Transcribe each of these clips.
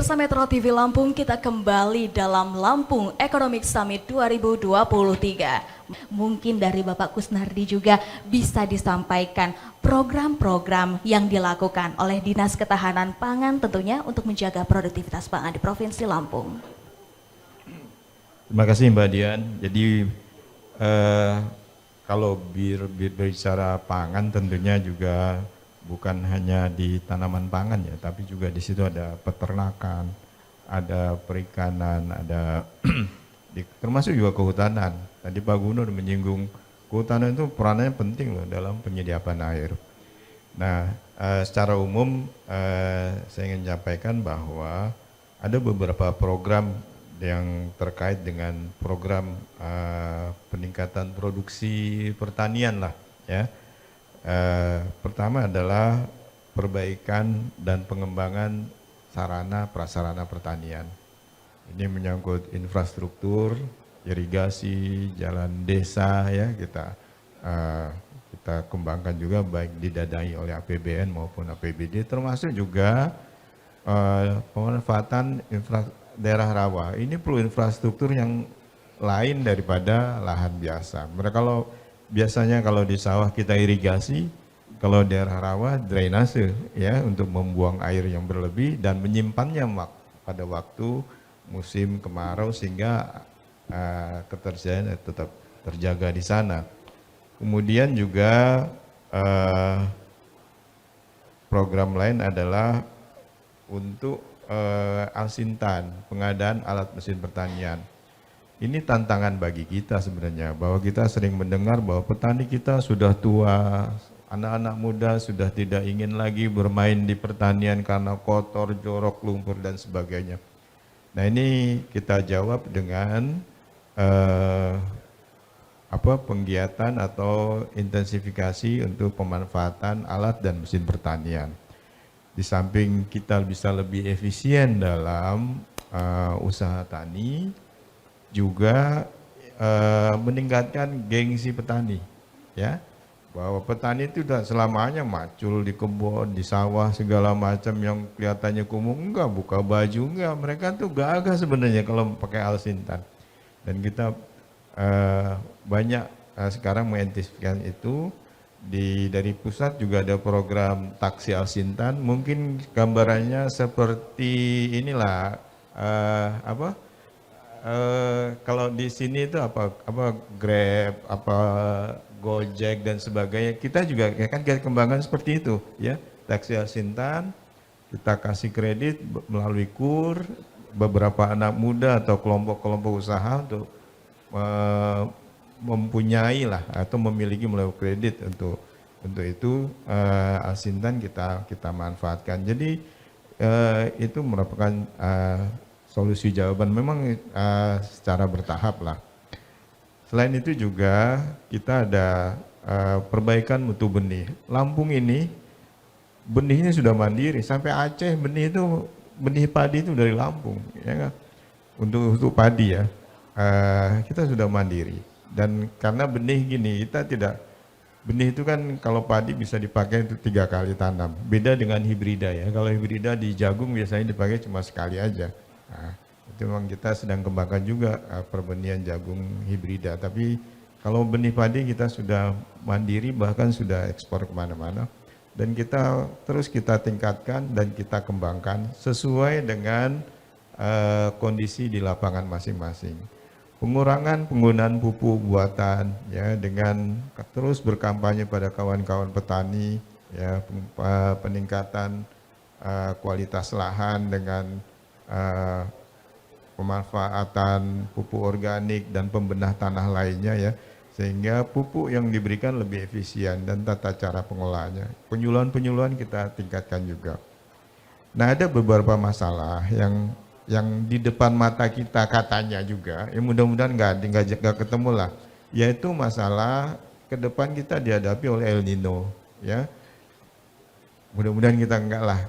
Pemirsa Metro TV Lampung, kita kembali dalam Lampung Economic Summit 2023. Mungkin dari Bapak Kusnardi juga bisa disampaikan program-program yang dilakukan oleh Dinas Ketahanan Pangan tentunya untuk menjaga produktivitas pangan di Provinsi Lampung. Terima kasih Mbak Dian. Jadi kalau berbicara pangan tentunya juga bukan hanya di tanaman pangan ya, tapi juga di situ ada peternakan, ada perikanan, ada termasuk juga kehutanan. Tadi Pak Gunur menyinggung kehutanan itu perannya penting loh dalam penyediaan air. Nah, secara umum saya ingin menyampaikan bahwa ada beberapa program yang terkait dengan program peningkatan produksi pertanian lah ya. Pertama adalah perbaikan dan pengembangan sarana prasarana pertanian. Ini menyangkut infrastruktur, irigasi, jalan desa ya kita kembangkan juga baik didanai oleh APBN maupun APBD, termasuk juga pemanfaatan daerah rawa. Ini perlu infrastruktur yang lain daripada lahan biasa. Mereka biasanya kalau di sawah kita irigasi, kalau daerah rawa drainase ya untuk membuang air yang berlebih dan menyimpannya pada waktu musim kemarau sehingga ketersediaan tetap terjaga di sana. Kemudian juga program lain adalah untuk Alsintan, pengadaan alat mesin pertanian. Ini tantangan bagi kita sebenarnya, bahwa kita sering mendengar bahwa petani kita sudah tua, anak-anak muda sudah tidak ingin lagi bermain di pertanian karena kotor, jorok, lumpur dan sebagainya. Nah ini kita jawab dengan penggiatan atau intensifikasi untuk pemanfaatan alat dan mesin pertanian. Di samping kita bisa lebih efisien dalam usaha tani, juga meningkatkan gengsi petani, ya, bahwa petani itu tidak selamanya macul di kebun, di sawah segala macam yang kelihatannya kumuh, enggak, buka baju enggak, mereka tuh gagah sebenarnya kalau pakai Alsintan. Dan kita banyak sekarang mengantisipasi itu. Dari pusat juga ada program taksi Alsintan, mungkin gambarannya seperti inilah kalau di sini itu apa Grab, Gojek dan sebagainya, kita juga ya kan kita kembangkan seperti itu ya, taksi Alsintan, kita kasih kredit melalui KUR, beberapa anak muda atau kelompok-kelompok usaha untuk mempunyai lah atau memiliki melalui kredit untuk itu Alsintan kita manfaatkan. Jadi itu merupakan solusi jawaban memang secara bertahap lah. Selain itu juga kita ada perbaikan mutu benih. Lampung ini benihnya sudah mandiri, sampai Aceh benih padi itu dari Lampung ya kan? Untuk padi ya kita sudah mandiri. Dan karena benih gini, benih itu kan kalau padi bisa dipakai untuk 3 kali tanam. Beda dengan hibrida ya, kalau hibrida di jagung biasanya dipakai cuma sekali aja. Nah, itu memang kita sedang kembangkan juga perbenihan jagung hibrida. Tapi kalau benih padi kita sudah mandiri, bahkan sudah ekspor kemana-mana. Dan kita tingkatkan dan kita kembangkan sesuai dengan kondisi di lapangan masing-masing. Pengurangan penggunaan pupuk buatan ya, dengan terus berkampanye pada kawan-kawan petani ya, peningkatan kualitas lahan dengan pemanfaatan pupuk organik dan pembenah tanah lainnya ya, sehingga pupuk yang diberikan lebih efisien dan tata cara pengolahannya. Penyuluhan kita tingkatkan juga. Nah, ada beberapa masalah yang di depan mata kita katanya juga, ya mudah-mudahan nggak ketemu lah, yaitu masalah ke depan kita dihadapi oleh El Nino, ya. Mudah-mudahan kita enggak lah.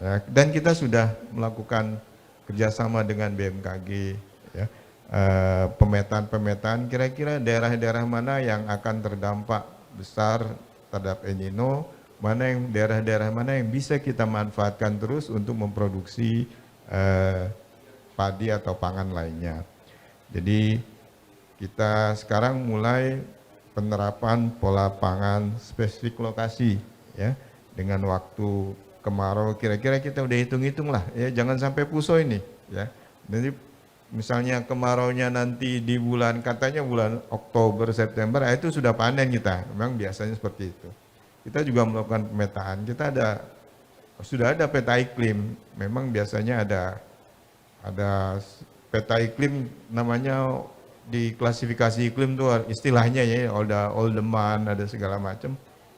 Ya. Dan kita sudah melakukan kerjasama dengan BMKG, ya, pemetaan kira-kira daerah-daerah mana yang akan terdampak besar terhadap El Nino, daerah-daerah mana yang bisa kita manfaatkan terus untuk memproduksi padi atau pangan lainnya. Jadi kita sekarang mulai penerapan pola pangan spesifik lokasi ya, dengan waktu kemarau kira-kira kita udah hitung-hitung lah ya, jangan sampai puso ini ya. Jadi misalnya kemaraunya nanti di bulan, katanya bulan Oktober September, itu sudah panen kita. Memang biasanya seperti itu. Kita juga melakukan pemetaan. Kita sudah ada peta iklim. Memang biasanya ada peta iklim, namanya di klasifikasi iklim tuh istilahnya ya, ada all demand, ada segala macam.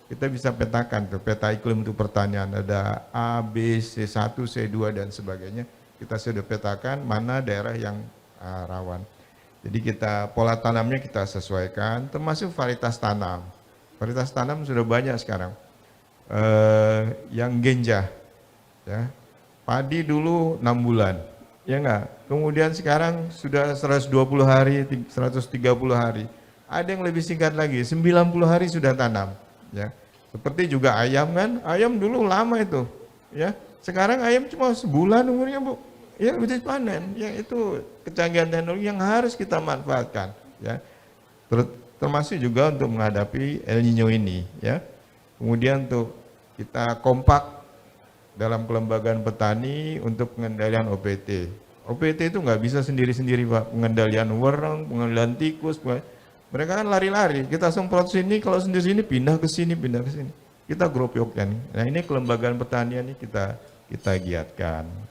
Kita bisa petakan tuh peta iklim untuk pertanian, ada A, B, C1, C2 dan sebagainya. Kita sudah petakan mana daerah yang rawan. Jadi kita pola tanamnya kita sesuaikan, termasuk varietas tanam. Varietas tanam sudah banyak sekarang. Yang genjah, ya. Padi dulu 6 bulan, ya enggak? Kemudian sekarang sudah 120 hari, 130 hari. Ada yang lebih singkat lagi, 90 hari sudah tanam, ya. Seperti juga ayam kan, ayam dulu lama itu, ya. Sekarang ayam cuma sebulan umurnya, Bu. Ya bisa panen, ya itu kecanggihan teknologi yang harus kita manfaatkan, ya. Termasuk juga untuk menghadapi El Nino ini, ya. Kemudian untuk kita kompak dalam kelembagaan petani untuk pengendalian OPT. OPT itu nggak bisa sendiri-sendiri, Pak. Pengendalian wereng, pengendalian tikus, mereka kan lari-lari. Kita semprot sini, kalau sendiri-sini pindah ke sini, pindah ke sini. Kita gropyokan. Nah ini kelembagaan pertanian ini kita giatkan.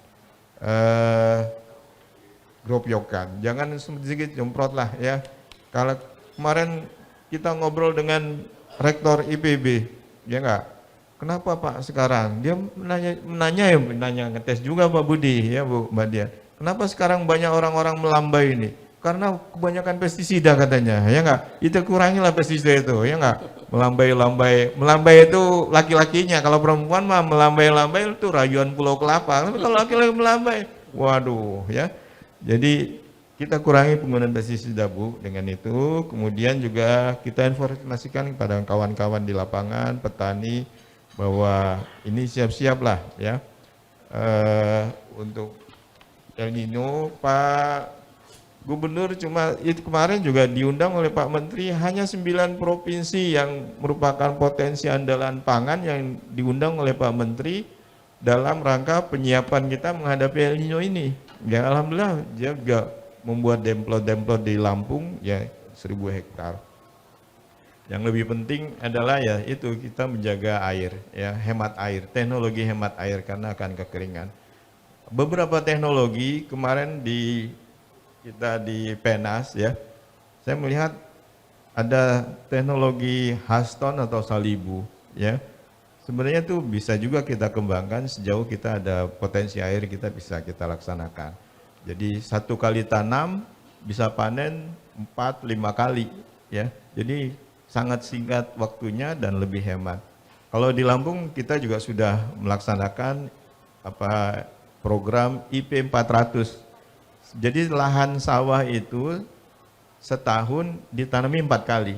Gropyokan, jangan sedikit jemprot lah ya. Kalau kemarin kita ngobrol dengan rektor IPB, ya enggak, kenapa Pak sekarang dia menanya ngetes juga Pak Budi ya Bu Mbak Dia, kenapa sekarang banyak orang-orang melambai ini? Karena kebanyakan pestisida katanya, ya enggak, itu kurangilah pestisida itu, ya enggak, melambai itu laki-lakinya, kalau perempuan mah melambai itu rayuan Pulau Kelapa, tapi kalau laki-laki melambai, waduh ya. Jadi kita kurangi penggunaan pestisida Bu dengan itu. Kemudian juga kita informasikan kepada kawan-kawan di lapangan, petani, bahwa ini siap-siaplah ya untuk El Nino. Pak Gubernur itu kemarin juga diundang oleh Pak Menteri, hanya 9 provinsi yang merupakan potensi andalan pangan yang diundang oleh Pak Menteri dalam rangka penyiapan kita menghadapi El Nino ini. Ya alhamdulillah dia juga membuat demplot di Lampung ya 1000 hektar. Yang lebih penting adalah ya itu kita menjaga air ya, hemat air, teknologi hemat air karena akan kekeringan. Beberapa teknologi kemarin kita di Penas ya, saya melihat ada teknologi Haston atau Salibu ya. Sebenarnya itu bisa juga kita kembangkan sejauh kita ada potensi air, kita bisa kita laksanakan. Jadi 1 kali tanam bisa panen 4-5 kali ya. Jadi sangat singkat waktunya dan lebih hemat. Kalau di Lampung kita juga sudah melaksanakan program IP 400. Jadi lahan sawah itu setahun ditanami 4 kali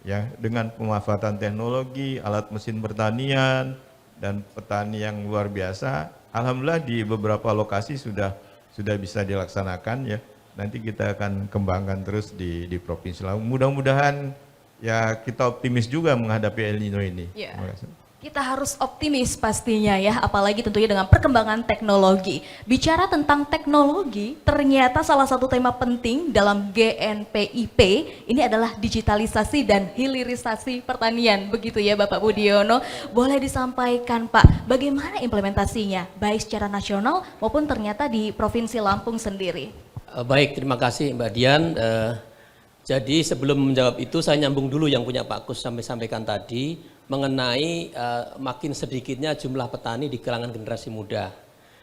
ya, dengan pemanfaatan teknologi, alat mesin pertanian dan petani yang luar biasa. Alhamdulillah di beberapa lokasi sudah bisa dilaksanakan ya. Nanti kita akan kembangkan terus di Provinsi Lampung. Mudah-mudahan ya kita optimis juga menghadapi El Nino ini. Ya. Kita harus optimis pastinya ya, apalagi tentunya dengan perkembangan teknologi. Bicara tentang teknologi, ternyata salah satu tema penting dalam GNPIP ini adalah digitalisasi dan hilirisasi pertanian. Begitu ya Bapak Budiono. Boleh disampaikan Pak, bagaimana implementasinya, baik secara nasional maupun ternyata di Provinsi Lampung sendiri? Baik, terima kasih Mbak Dian. Jadi sebelum menjawab itu saya nyambung dulu yang punya Pak Kus sampaikan tadi mengenai makin sedikitnya jumlah petani di kalangan generasi muda.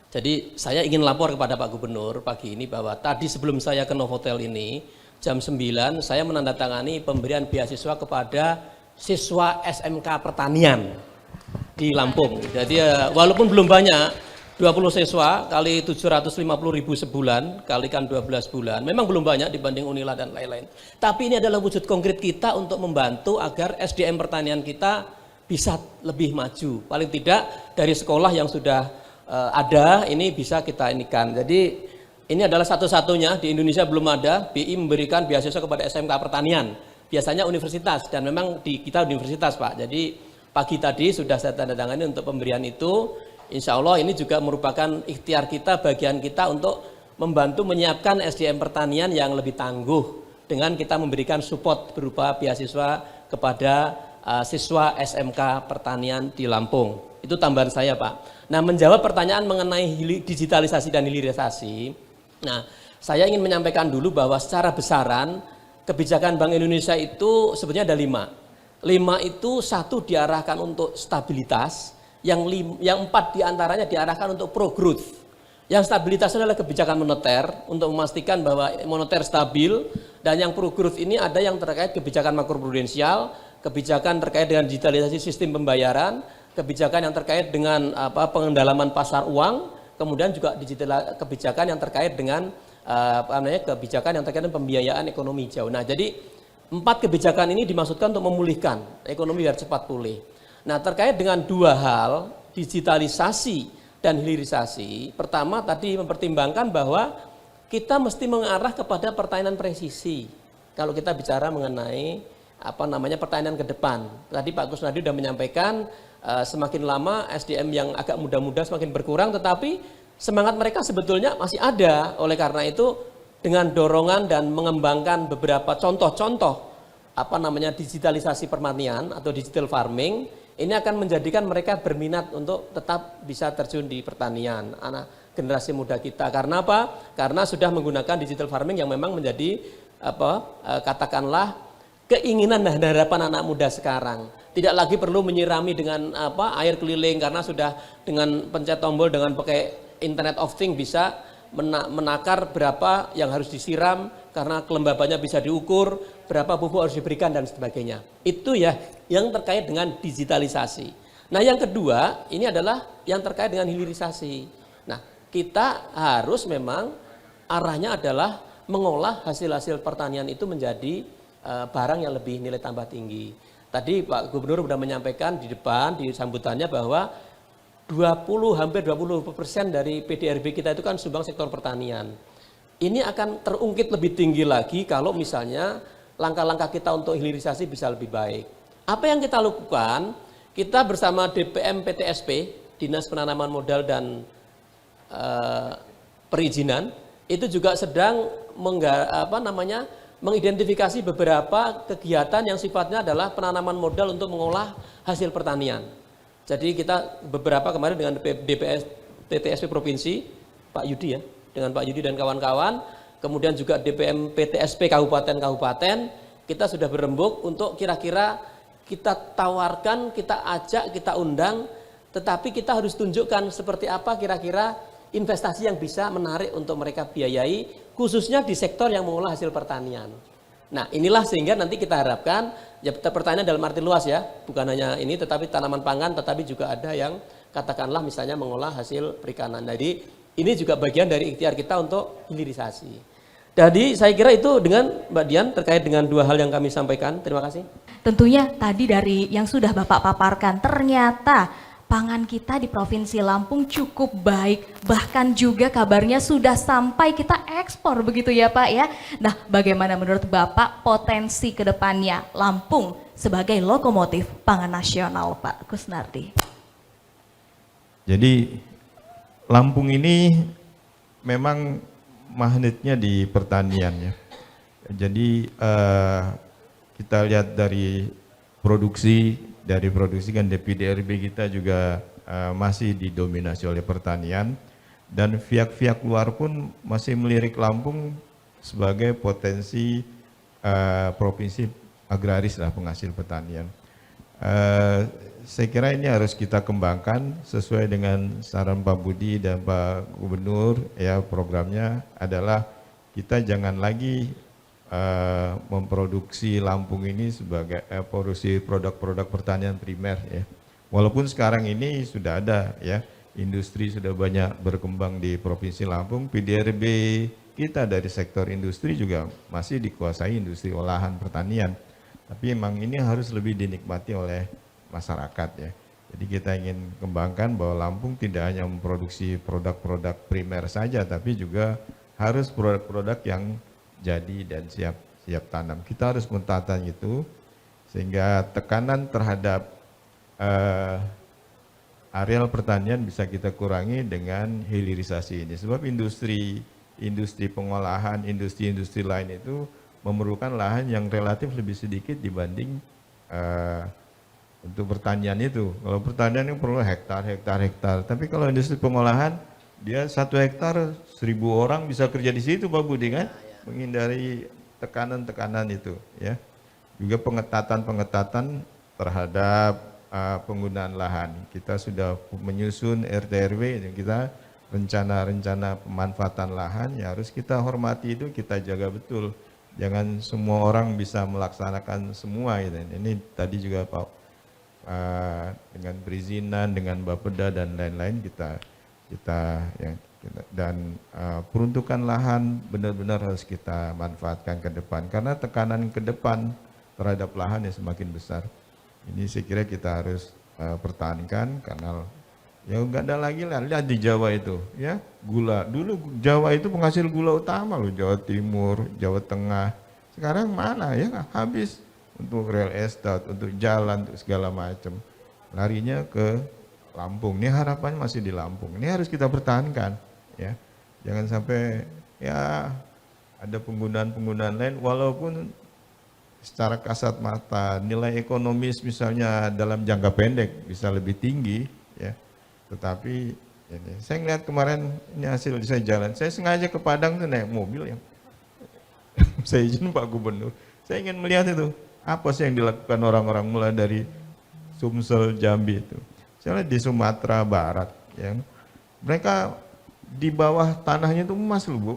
Jadi saya ingin lapor kepada Pak Gubernur pagi ini bahwa tadi sebelum saya ke Novotel ini jam 9 saya menandatangani pemberian beasiswa kepada siswa SMK Pertanian di Lampung. Jadi walaupun belum banyak, 20 siswa kali 750.000 sebulan, kalikan 12 bulan, memang belum banyak dibanding Unila dan lain-lain. Tapi ini adalah wujud konkret kita untuk membantu agar SDM pertanian kita bisa lebih maju. Paling tidak dari sekolah yang sudah ada, ini bisa kita inikan. Jadi ini adalah satu-satunya di Indonesia belum ada BI memberikan beasiswa kepada SMK pertanian. Biasanya universitas, dan memang di kita universitas Pak. Jadi pagi tadi sudah saya tanda tangani untuk pemberian itu. Insya Allah ini juga merupakan ikhtiar kita, bagian kita untuk membantu menyiapkan SDM pertanian yang lebih tangguh dengan kita memberikan support berupa beasiswa kepada siswa SMK pertanian di Lampung. Itu tambahan saya Pak. Nah, menjawab pertanyaan mengenai digitalisasi dan hilirisasi, nah saya ingin menyampaikan dulu bahwa secara besaran kebijakan Bank Indonesia itu sebenarnya ada 5. 5 itu 1 diarahkan untuk stabilitas, yang 4 diantaranya diarahkan untuk pro growth. Yang stabilitas adalah kebijakan moneter untuk memastikan bahwa moneter stabil, dan yang pro growth ini ada yang terkait kebijakan makroprudensial, kebijakan terkait dengan digitalisasi sistem pembayaran, kebijakan yang terkait dengan pengendalaman pasar uang, kemudian juga kebijakan yang terkait dengan kebijakan yang terkait dengan pembiayaan ekonomi hijau. Nah, jadi 4 kebijakan ini dimaksudkan untuk memulihkan ekonomi biar cepat pulih. Nah, terkait dengan 2 hal, digitalisasi dan hilirisasi, pertama tadi mempertimbangkan bahwa kita mesti mengarah kepada pertanian presisi. Kalau kita bicara mengenai pertanian ke depan. Tadi Pak Kusnadi sudah menyampaikan semakin lama SDM yang agak muda-muda semakin berkurang, tetapi semangat mereka sebetulnya masih ada. Oleh karena itu, dengan dorongan dan mengembangkan beberapa contoh-contoh digitalisasi pertanian atau digital farming, ini akan menjadikan mereka berminat untuk tetap bisa terjun di pertanian, anak generasi muda kita. Karena apa? Karena sudah menggunakan digital farming yang memang menjadi katakanlah keinginan dan harapan anak muda sekarang. Tidak lagi perlu menyirami dengan air keliling, karena sudah dengan pencet tombol dengan pakai Internet of Things bisa menakar berapa yang harus disiram, karena kelembabannya bisa diukur, berapa pupuk harus diberikan dan sebagainya. Itu ya yang terkait dengan digitalisasi. Nah, yang kedua ini adalah yang terkait dengan hilirisasi. Nah, kita harus memang arahnya adalah mengolah hasil-hasil pertanian itu menjadi barang yang lebih nilai tambah tinggi. Tadi Pak Gubernur sudah menyampaikan di depan di sambutannya bahwa hampir 20% dari PDRB kita itu kan sumbang sektor pertanian. Ini akan terungkit lebih tinggi lagi kalau misalnya langkah-langkah kita untuk hilirisasi bisa lebih baik. Apa yang kita lakukan? Kita bersama DPM PTSP, Dinas Penanaman Modal dan Perizinan, itu juga sedang mengidentifikasi beberapa kegiatan yang sifatnya adalah penanaman modal untuk mengolah hasil pertanian. Jadi kita beberapa kemarin dengan DPS PTSP Provinsi, Pak Yudi ya, dengan Pak Yudi dan kawan-kawan, kemudian juga DPM PTSP Kabupaten-Kabupaten, kita sudah berembuk untuk kira-kira kita tawarkan, kita ajak, kita undang, tetapi kita harus tunjukkan seperti apa kira-kira investasi yang bisa menarik untuk mereka biayai, khususnya di sektor yang mengolah hasil pertanian. Nah, inilah sehingga nanti kita harapkan, ya pertanian dalam arti luas ya, bukan hanya ini tetapi tanaman pangan, tetapi juga ada yang katakanlah misalnya mengolah hasil perikanan. Jadi ini juga bagian dari ikhtiar kita untuk hilirisasi. Jadi saya kira itu dengan Mbak Dian terkait dengan 2 hal yang kami sampaikan. Terima kasih. Tentunya tadi dari yang sudah Bapak paparkan, ternyata pangan kita di Provinsi Lampung cukup baik, bahkan juga kabarnya sudah sampai kita ekspor begitu ya Pak ya. Nah, bagaimana menurut Bapak potensi kedepannya Lampung sebagai lokomotif pangan nasional Pak Kusnardi? Jadi Lampung ini memang magnetnya di pertanian ya. Jadi kita lihat dari produksi kan PDRB kita juga masih didominasi oleh pertanian, dan pihak-pihak luar pun masih melirik Lampung sebagai potensi provinsi agraris lah, penghasil pertanian. Saya kira ini harus kita kembangkan sesuai dengan saran Pak Budi dan Pak Gubernur ya. Programnya adalah kita jangan lagi memproduksi Lampung ini sebagai produksi produk-produk pertanian primer ya. Walaupun sekarang ini sudah ada ya, industri sudah banyak berkembang di Provinsi Lampung, PDRB kita dari sektor industri juga masih dikuasai industri olahan pertanian. Tapi memang ini harus lebih dinikmati oleh masyarakat ya. Jadi kita ingin kembangkan bahwa Lampung tidak hanya memproduksi produk-produk primer saja, tapi juga harus produk-produk yang jadi dan siap tanam. Kita harus menata itu sehingga tekanan terhadap areal pertanian bisa kita kurangi dengan hilirisasi ini. Sebab industri pengolahan, industri lain itu memerlukan lahan yang relatif lebih sedikit dibanding untuk pertanian itu. Kalau pertanian itu perlu hektar. Tapi kalau industri pengolahan, dia 1 hektar 1.000 orang bisa kerja di situ, Pak Budi kan? Menghindari tekanan-tekanan itu, ya. Juga pengetatan terhadap penggunaan lahan. Kita sudah menyusun RT/RW, kita rencana pemanfaatan lahan, ya harus kita hormati itu, kita jaga betul. Jangan semua orang bisa melaksanakan semua gitu. Ini tadi juga Pak dengan perizinan, dengan Bapeda dan lain-lain kita dan peruntukan lahan benar-benar harus kita manfaatkan ke depan karena tekanan ke depan terhadap lahan yang semakin besar. Ini saya kira kita harus pertahankan karena ya nggak ada lagi lah, lihat di Jawa itu ya, gula. Dulu Jawa itu penghasil gula utama loh, Jawa Timur, Jawa Tengah. Sekarang mana ya, habis untuk real estate, untuk jalan, untuk segala macam. Larinya ke Lampung. Ini harapannya masih di Lampung. Ini harus kita pertahankan ya. Jangan sampai ya ada penggunaan lain walaupun secara kasat mata nilai ekonomis misalnya dalam jangka pendek bisa lebih tinggi ya, tetapi ini saya ngeliat kemarin ini hasil saya jalan, saya sengaja ke Padang tuh naik mobil yang saya izin Pak Gubernur, saya ingin melihat itu apa sih yang dilakukan orang-orang mulai dari Sumsel, Jambi itu, saya lihat di Sumatera Barat ya, mereka di bawah tanahnya itu emas loh Bu,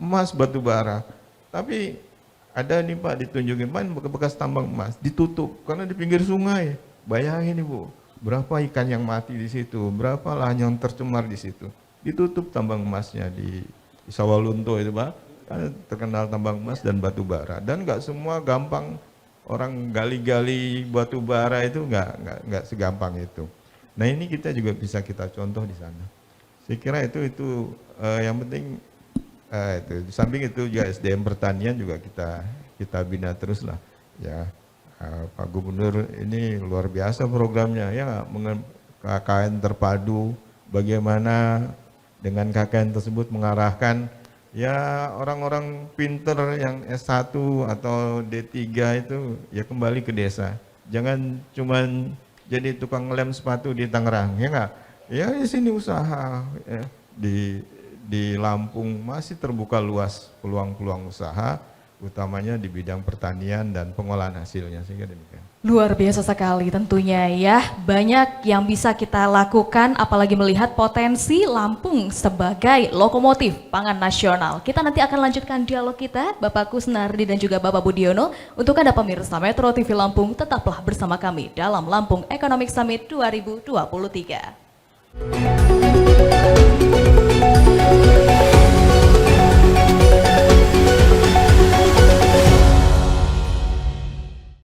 emas batu bara, tapi ada nih Pak ditunjukin bekas tambang emas ditutup karena di pinggir sungai. Bayangin Ibu, berapa ikan yang mati di situ, berapa lahan yang tercemar di situ. Ditutup tambang emasnya di Sawalunto itu Pak, karena terkenal tambang emas dan batu bara. Dan nggak semua gampang orang gali-gali batu bara itu nggak segampang itu. Nah ini kita juga bisa kita contoh di sana. Saya kira itu yang penting. Itu di samping itu juga SDM pertanian juga kita bina terus lah ya. Pak Gubernur ini luar biasa programnya ya, KKN terpadu, bagaimana dengan KKN tersebut mengarahkan ya orang-orang pinter yang S1 atau D3 itu ya kembali ke desa, jangan cuman jadi tukang lem sepatu di Tangerang ya enggak, ya di sini usaha ya. Di Lampung masih terbuka luas peluang-peluang usaha, utamanya di bidang pertanian dan pengolahan hasilnya, sehingga demikian. Luar biasa sekali tentunya ya, banyak yang bisa kita lakukan apalagi melihat potensi Lampung sebagai lokomotif pangan nasional. Kita nanti akan lanjutkan dialog kita, Bapak Kusnardi dan juga Bapak Budiono. Untuk Anda pemirsa Metro TV Lampung, tetaplah bersama kami dalam Lampung Economic Summit 2023.